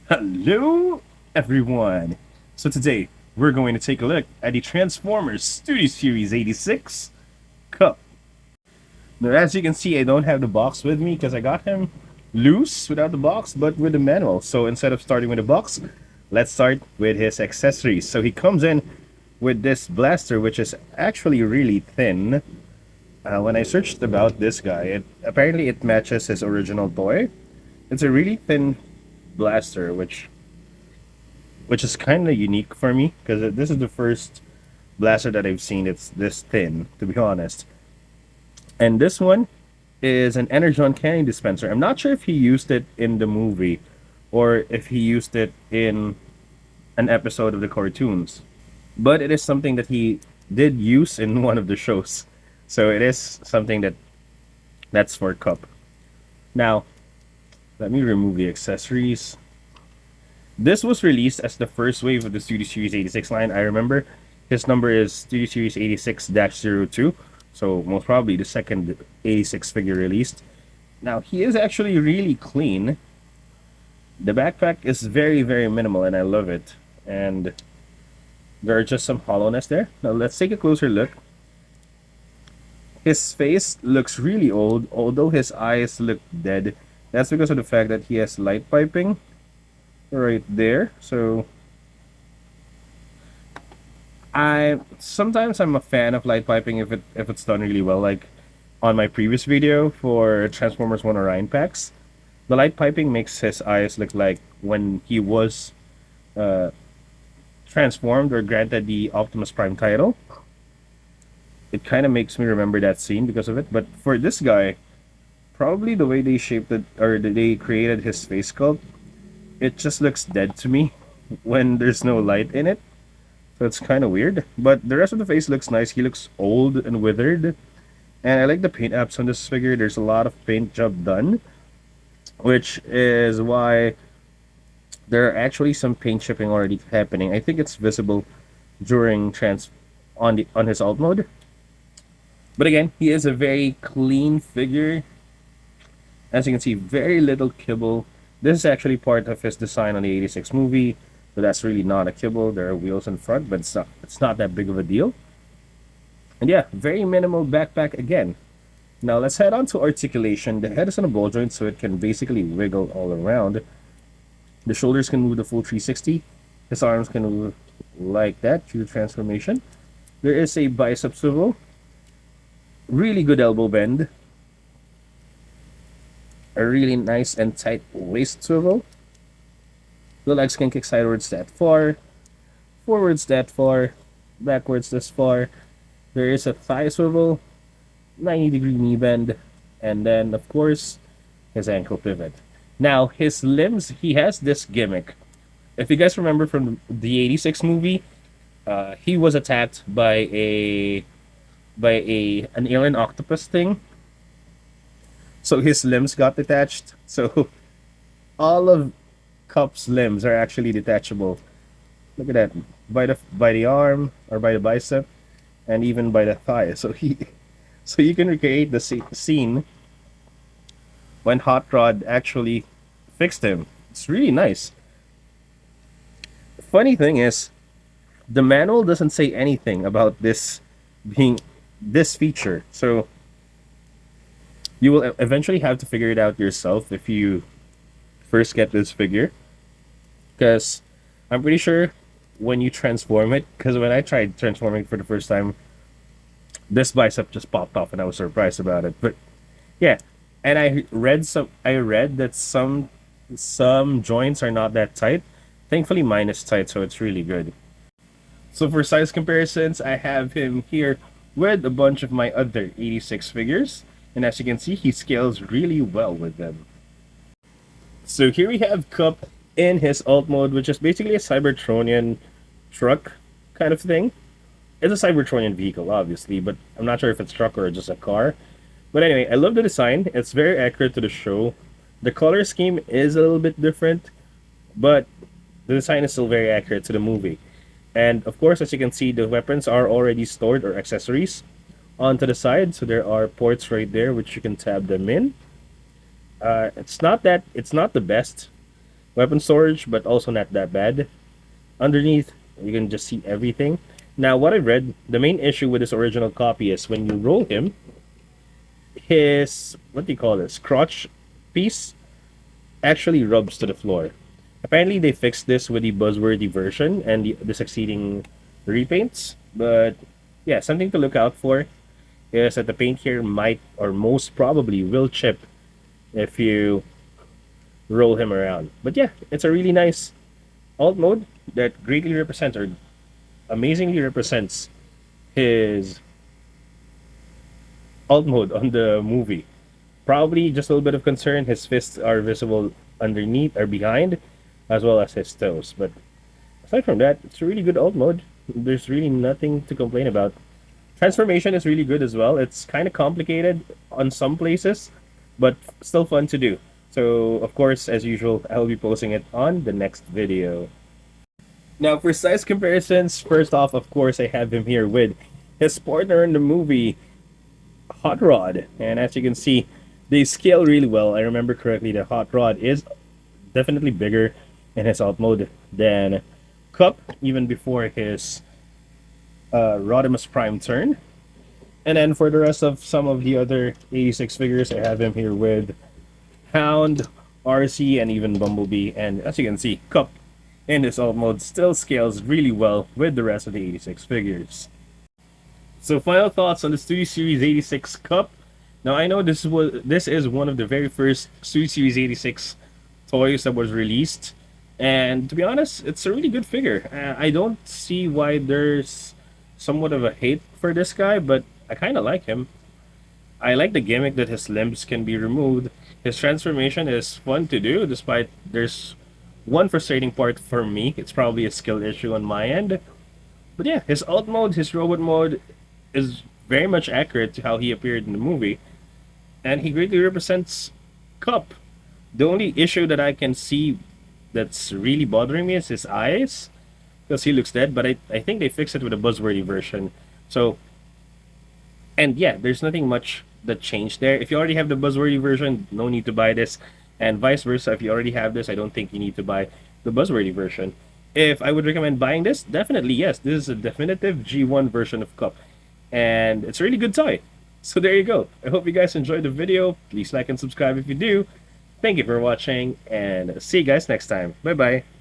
Hello, everyone. So today we're going to take a look at the Transformers Studio Series 86 Cup. Now, as you can see, I don't have the box with me because I got him loose without the box, but with the manual. So instead of starting with the box, let's start with his accessories. So he comes in with this blaster, which is actually really thin. When I searched about this guy, apparently it matches his original toy. It's a really thin blaster, which is kind of unique for me because this is the first blaster that I've seen it's this thin, to be honest. And this one is an Energon candy dispenser. I'm not sure if he used it in the movie or if he used it in an episode of the cartoons, but it is something that he did use in one of the shows. So it is something that's for Cup. Now, let me remove the accessories. This was released as the first wave of the Studio Series 86 line. I remember his number is Studio Series 86-02, so most probably the second 86 figure released. Now, he is actually really clean. The backpack is very, very minimal, and I love it. And there are just some hollowness there. Now, let's take a closer look. His face looks really old, although his eyes look dead. That's because of the fact that he has light piping right there. So I'm a fan of light piping if it's done really well. Like on my previous video for Transformers One Orion packs, the light piping makes his eyes look like when he was uh, transformed or granted the Optimus Prime title. It kind of makes me remember that scene because of it. But for this guy, probably the way they shaped it or they created his face sculpt, it just looks dead to me when there's no light in it. So it's kind of weird. But the rest of the face looks nice. He looks old and withered. And I like the paint apps on this figure. There's a lot of paint job done, which is why there are actually some paint chipping already happening. I think it's visible during trans on his alt mode. But again, he is a very clean figure. As you can see, very little kibble. This is actually part of his design on the 86 movie, so that's really not a kibble. There are wheels in front, but it's not that big of a deal. And yeah, very minimal backpack again. Now let's head on to articulation. The head is on a ball joint, so it can basically wiggle all around. The shoulders can move the full 360. His arms can move like that due to transformation. There is a bicep swivel. Really good elbow bend. A really nice and tight waist swivel. The legs can kick sidewards that far, forwards that far, backwards this far. There is a thigh swivel, 90-degree knee bend, and then, of course, his ankle pivot. Now, his limbs, he has this gimmick. If you guys remember from the 86 movie, he was attacked by an alien octopus thing. So his limbs got detached. So all of Cup's limbs are actually detachable. Look at that. By the arm or by the bicep and even by the thigh. So you can recreate the scene when Hot Rod actually fixed him. It's really nice. The funny thing is the manual doesn't say anything about this being this feature. So you will eventually have to figure it out yourself if you first get this figure. Because I'm pretty sure when you transform it, because when I tried transforming it for the first time, this bicep just popped off and I was surprised about it. But yeah, and I read that some joints are not that tight. Thankfully mine is tight, so it's really good. So for size comparisons, I have him here with a bunch of my other 86 figures. And as you can see, he scales really well with them. So here we have Cup in his alt mode, which is basically a Cybertronian truck kind of thing. It's a Cybertronian vehicle, obviously, but I'm not sure if it's a truck or just a car. But anyway, I love the design. It's very accurate to the show. The color scheme is a little bit different, but the design is still very accurate to the movie. And of course, as you can see, the weapons are already stored or accessories onto the side. So there are ports right there which you can tab them in. It's not the best weapon storage, but also not that bad. Underneath, you can just see everything. Now, what I read, the main issue with this original copy is when you roll him, his, what do you call this, crotch piece actually rubs to the floor. Apparently, they fixed this with the buzzworthy version and the succeeding repaints. But yeah, something to look out for is that the paint here might or most probably will chip if you roll him around. But yeah, it's a really nice alt mode that greatly represents or amazingly represents his alt mode on the movie. Probably just a little bit of concern. His fists are visible underneath or behind, as well as his toes. But aside from that, it's a really good alt mode. There's really nothing to complain about. Transformation is really good as well. It's kind of complicated on some places, but still fun to do. So, of course, as usual, I'll be posting it on the next video. Now, for size comparisons, first off, of course, I have him here with his partner in the movie, Hot Rod. And as you can see, they scale really well. I remember correctly that Hot Rod is definitely bigger in his alt mode than Cup, even before his Rodimus Prime turn. And then for the rest of some of the other 86 figures, I have him here with Hound, RC, and even Bumblebee. And as you can see, Cup in this alt mode still scales really well with the rest of the 86 figures. So final thoughts on the Studio Series 86 Cup. Now I know this is one of the very first Studio Series 86 toys that was released, and to be honest, it's a really good figure. I don't see why there's somewhat of a hate for this guy, but I kind of like him. I like the gimmick that his limbs can be removed. His transformation is fun to do, despite there's one frustrating part for me. It's probably a skill issue on my end. But yeah, his alt mode, his robot mode is very much accurate to how he appeared in the movie. And he greatly represents Cup. The only issue that I can see that's really bothering me is his eyes, because he looks dead, but I think they fixed it with a buzzworthy version. So, and yeah, there's nothing much that changed there. If you already have the buzzworthy version, no need to buy this. And vice versa, if you already have this, I don't think you need to buy the buzzworthy version. If I would recommend buying this, definitely yes. This is a definitive G1 version of Cup. And it's a really good toy. So there you go. I hope you guys enjoyed the video. Please like and subscribe if you do. Thank you for watching, and see you guys next time. Bye-bye.